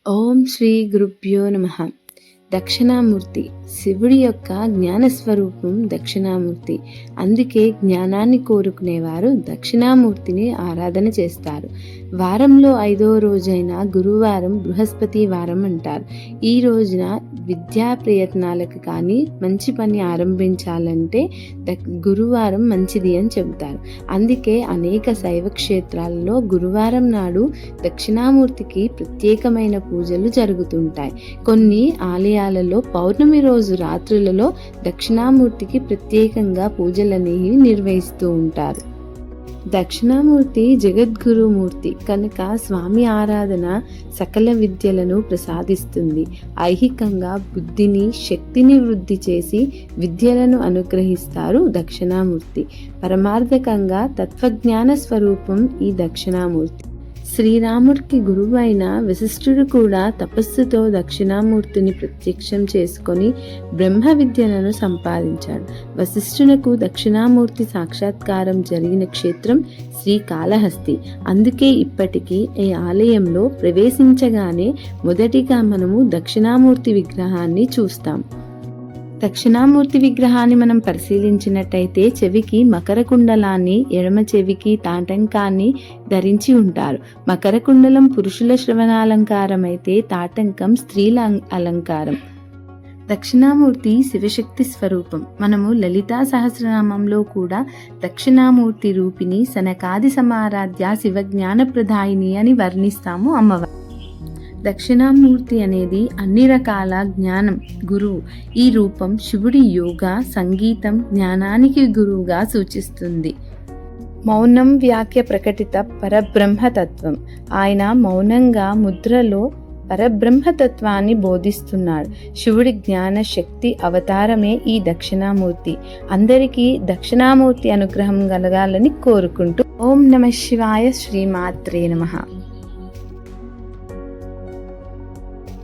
ఓం శ్రీ గురుభ్యో నమః. దక్షిణామూర్తి శివుడి యొక్క జ్ఞానస్వరూపం దక్షిణామూర్తి. అందుకే జ్ఞానాన్ని కోరుకునేవారు దక్షిణామూర్తిని ఆరాధన చేస్తారు. వారంలో 5వ రోజైన గురువారం బృహస్పతి వారం అంటారు. ఈ రోజున విద్యా ప్రయత్నాలకు కానీ మంచి పని ఆరంభించాలంటే గురువారం మంచిది అని చెబుతారు. అందుకే అనేక శైవ క్షేత్రాలలో గురువారం నాడు దక్షిణామూర్తికి ప్రత్యేకమైన పూజలు జరుగుతుంటాయి. కొన్ని ఆలయాలలో పౌర్ణమి రోజు రాత్రులలో దక్షిణామూర్తికి ప్రత్యేకంగా పూజలనేవి నిర్వహిస్తూ ఉంటారు. దక్షిణామూర్తి జగద్గురుమూర్తి కనుక స్వామి ఆరాధన సకల విద్యలను ప్రసాదిస్తుంది. ఐహికంగా బుద్ధిని శక్తిని వృద్ధి చేసి విద్యలను అనుగ్రహిస్తారు దక్షిణామూర్తి. పరమార్థకంగా తత్వజ్ఞాన స్వరూపం ఈ దక్షిణామూర్తి. శ్రీరాముడికి గురువు అయిన వశిష్ఠుడు కూడా తపస్సుతో దక్షిణామూర్తిని ప్రత్యక్షం చేసుకొని బ్రహ్మ విద్యలను సంపాదించాడు. వశిష్ఠునకు దక్షిణామూర్తి సాక్షాత్కారం జరిగిన క్షేత్రం శ్రీకాళహస్తి. అందుకే ఇప్పటికీ ఈ ఆలయంలో ప్రవేశించగానే మొదటిగా మనము దక్షిణామూర్తి విగ్రహాన్ని చూస్తాం. దక్షిణామూర్తి విగ్రహాన్ని మనం పరిశీలించినట్టయితే చెవికి మకర కుండలాన్ని, ఎడమ చెవికి తాటంకాన్ని ధరించి ఉంటారు. మకర కుండలం పురుషుల శ్రవణాలంకారం అయితే తాటంకం స్త్రీల అలంకారం. దక్షిణామూర్తి శివశక్తి స్వరూపం. మనము లలితా సహస్రనామంలో కూడా దక్షిణామూర్తి రూపిణి సనకాది సమారాధ్య శివజ్ఞాన ప్రదాయిని అని వర్ణిస్తాము అమ్మవారు. దక్షిణామూర్తి అనేది అన్ని రకాల జ్ఞానం గురువు. ఈ రూపం శివుడి యోగా, సంగీతం, జ్ఞానానికి గురువుగా సూచిస్తుంది. మౌనం వ్యాఖ్య ప్రకటిత పరబ్రహ్మతత్వం. ఆయన మౌనంగా ముద్రలో పరబ్రహ్మతత్వాన్ని బోధిస్తున్నాడు. శివుడి జ్ఞాన శక్తి అవతారమే ఈ దక్షిణామూర్తి. అందరికీ దక్షిణామూర్తి అనుగ్రహం కలగాలని కోరుకుంటూ ఓం నమః శివాయ. శ్రీమాత్రే నమః.